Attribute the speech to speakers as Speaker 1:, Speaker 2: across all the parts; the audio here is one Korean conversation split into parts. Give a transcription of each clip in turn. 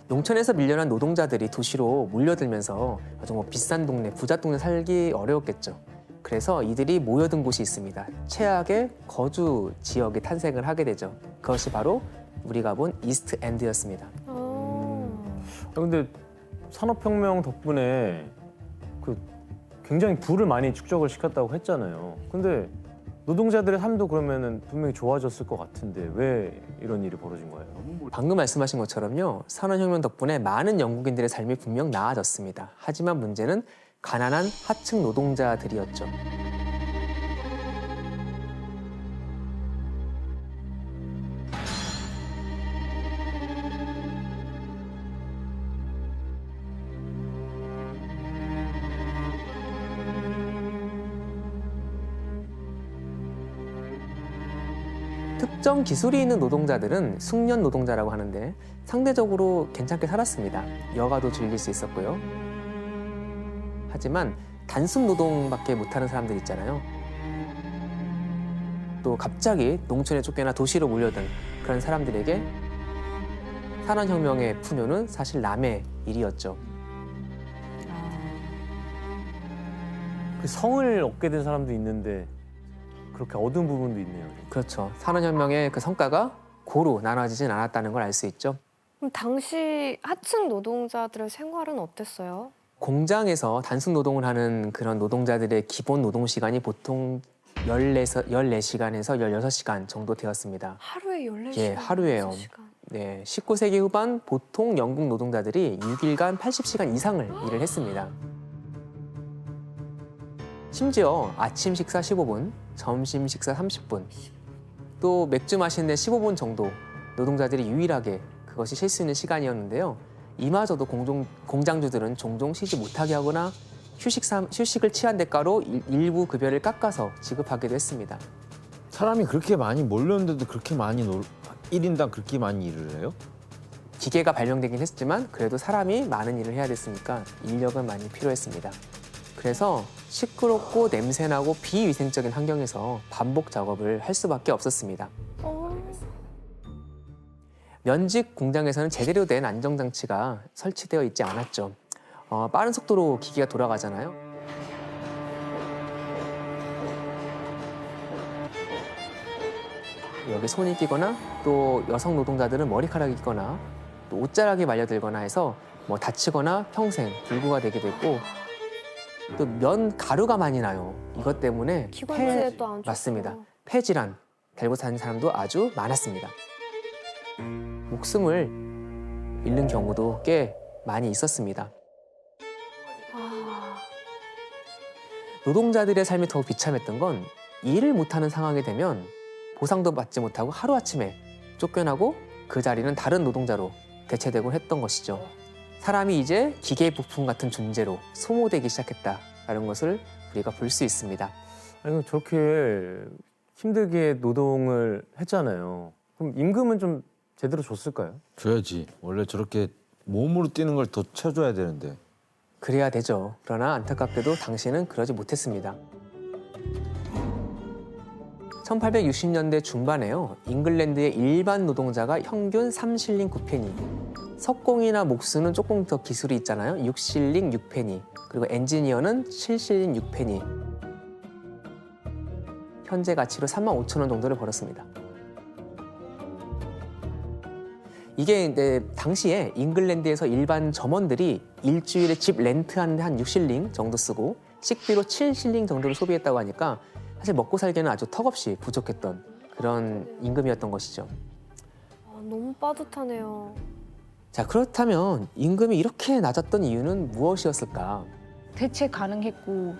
Speaker 1: 농촌에서 밀려난 노동자들이 도시로 몰려들면서 아주 비싼 동네, 부자 동네 살기 어려웠겠죠. 그래서 이들이 모여든 곳이 있습니다. 최악의 거주 지역이 탄생을 하게 되죠. 그것이 바로 우리가 본 이스트 엔드였습니다.
Speaker 2: 근데 산업혁명 덕분에 굉장히 부를 많이 축적을 시켰다고 했잖아요. 근데 노동자들의 삶도 그러면은 분명히 좋아졌을 것 같은데 왜 이런 일이 벌어진 거예요?
Speaker 1: 방금 말씀하신 것처럼요. 산업혁명 덕분에 많은 영국인들의 삶이 분명 나아졌습니다. 하지만 문제는 가난한 하층 노동자들이었죠. 특정 기술이 있는 노동자들은 숙련 노동자라고 하는데 상대적으로 괜찮게 살았습니다. 여가도 즐길 수 있었고요. 하지만 단순 노동밖에 못하는 사람들 있잖아요. 또 갑자기 농촌에 쫓겨나 도시로 몰려든 그런 사람들에게 산업혁명의 풍요는 사실 남의 일이었죠.
Speaker 2: 그 성을 얻게 된 사람도 있는데 그렇게 어두운 부분도 있네요.
Speaker 1: 그렇죠. 산업혁명의 그 성과가 고루 나눠지진 않았다는 걸 알 수 있죠.
Speaker 3: 그럼 당시 하층 노동자들의 생활은 어땠어요?
Speaker 1: 공장에서 단순 노동을 하는 그런 노동자들의 기본 노동 시간이 보통 14시간에서 16시간 정도 되었습니다.
Speaker 3: 하루에 14시간?
Speaker 1: 예, 하루에요.
Speaker 3: 16시간.
Speaker 1: 네, 19세기 후반 보통 영국 노동자들이 6일간 80시간 이상을 일을 했습니다. 심지어 아침 식사 15분, 점심 식사 30분, 또 맥주 마시는데 15분 정도 노동자들이 유일하게 그것이 쉴 수 있는 시간이었는데요. 이마저도 공장주들은 종종 쉬지 못하게 하거나 휴식을 취한 대가로 일부 급여를 깎아서 지급하기도 했습니다.
Speaker 4: 사람이 그렇게 많이 몰렸는데도 그렇게 많이 1인당 그렇게 많이 일을 해요?
Speaker 1: 기계가 발명되긴 했지만 그래도 사람이 많은 일을 해야 됐으니까 인력은 많이 필요했습니다. 그래서 시끄럽고 냄새나고 비위생적인 환경에서 반복 작업을 할 수밖에 없었습니다. 면직 공장에서는 제대로 된 안정장치가 설치되어 있지 않았죠. 빠른 속도로 기계가 돌아가잖아요. 여기 손이 끼거나 또 여성 노동자들은 머리카락이 끼거나 또 옷자락이 말려들거나 해서 다치거나 평생 불구가 되게 됐고 또 면 가루가 많이 나요. 이것 때문에
Speaker 3: 기관지에 또 안 좋고.
Speaker 1: 맞습니다. 폐질환 달고 사는 사람도 아주 많았습니다. 목숨을 잃는 경우도 꽤 많이 있었습니다. 노동자들의 삶이 더욱 비참했던 건 일을 못하는 상황이 되면 보상도 받지 못하고 하루아침에 쫓겨나고 그 자리는 다른 노동자로 대체되곤 했던 것이죠. 사람이 이제 기계 부품 같은 존재로 소모되기 시작했다라는 것을 우리가 볼 수 있습니다.
Speaker 2: 아니, 저렇게 힘들게 노동을 했잖아요. 그럼 임금은 좀 제대로 줬을까요?
Speaker 4: 줘야지. 원래 저렇게 몸으로 뛰는 걸 더 쳐줘야 되는데.
Speaker 1: 그래야 되죠. 그러나 안타깝게도 당시는 그러지 못했습니다. 1860년대 중반에요. 잉글랜드의 일반 노동자가 평균 3실링 9페니, 석공이나 목수는 조금 더 기술이 있잖아요. 6실링 6페니, 그리고 엔지니어는 7실링 6페니. 현재 가치로 35,000원 정도를 벌었습니다. 이게 당시에 잉글랜드에서 일반 점원들이 일주일에 집 렌트하는데 한 6실링 정도 쓰고 식비로 7실링 정도를 소비했다고 하니까 사실 먹고 살기에는 아주 턱없이 부족했던 그런 임금이었던 것이죠.
Speaker 3: 너무 빠듯하네요.
Speaker 1: 자, 그렇다면 임금이 이렇게 낮았던 이유는 무엇이었을까?
Speaker 5: 대체 가능했고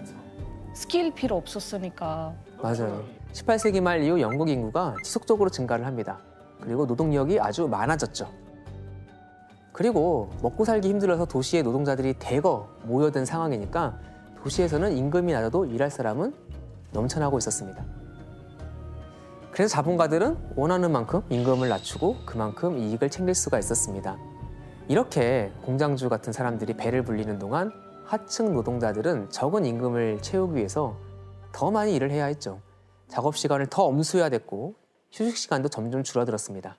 Speaker 5: 스킬 필요 없었으니까.
Speaker 1: 맞아요. 18세기 말 이후 영국 인구가 지속적으로 증가를 합니다. 그리고 노동력이 아주 많아졌죠. 그리고 먹고 살기 힘들어서 도시에 노동자들이 대거 모여든 상황이니까 도시에서는 임금이 낮아도 일할 사람은 넘쳐나고 있었습니다. 그래서 자본가들은 원하는 만큼 임금을 낮추고 그만큼 이익을 챙길 수가 있었습니다. 이렇게 공장주 같은 사람들이 배를 불리는 동안 하층 노동자들은 적은 임금을 채우기 위해서 더 많이 일을 해야 했죠. 작업 시간을 더 엄수해야 됐고 휴식 시간도 점점 줄어들었습니다.